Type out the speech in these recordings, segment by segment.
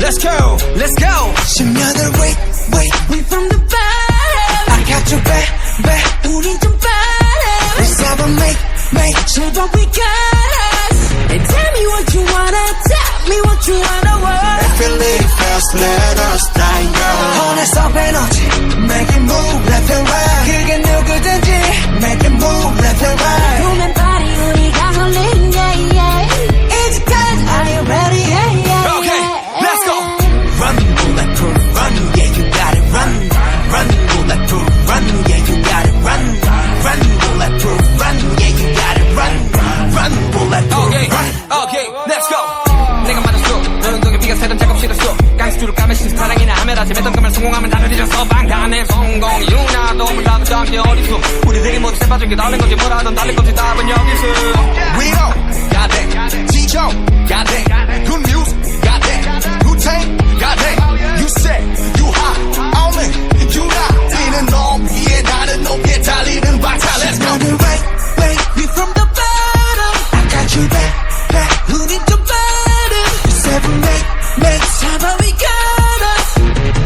let's go, let's go. 10년을 wait. We from the bottom. I got your back. 우린 좀 빠름. Let's have a make. 제발 we got us. And tell me what you wanna, tell me what you wanna want. If you live fast, let us die young. Honest up energy, make it move left and right. 그게 누구든지, make it move left and right. 보면 party 우리가 홀린 yeah yeah. 이제까지 are you ready yeah yeah. Okay, let's go. Run, bulletproof, run, yeah you got it, run. Run, bulletproof, run, yeah you got it, run. Run, bulletproof, run, yeah you got it, run. Run, bulletproof, run. Okay, let's go. 내가 맞았어. 너는 동에 비가 새던 작업 싫었어. 깡스줄을 까면 신사랑이나 하면 아침 했던 그만 성공하면 다들 잊었어. 방탄의 성공 유나도 몰라도 잠시 어딨어. 우리들이 모두 새빠진 게 다른 건지 뭐라 하던 다른 건지 답은 여기 있어. We don't got that. 지정 got that. Good news got that. Good take got that. You say you hot only you not. 뛰는 놈 위에 나는 높게 달리는 박차. Let's go. Wait. We from the bottom. I got you back. 우린 좀 빠름. Seven make. 제발 we got us.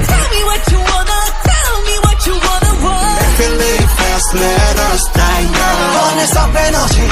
Tell me what you wanna, tell me what you wanna want. If you live fast, let us die young. Honest up energy,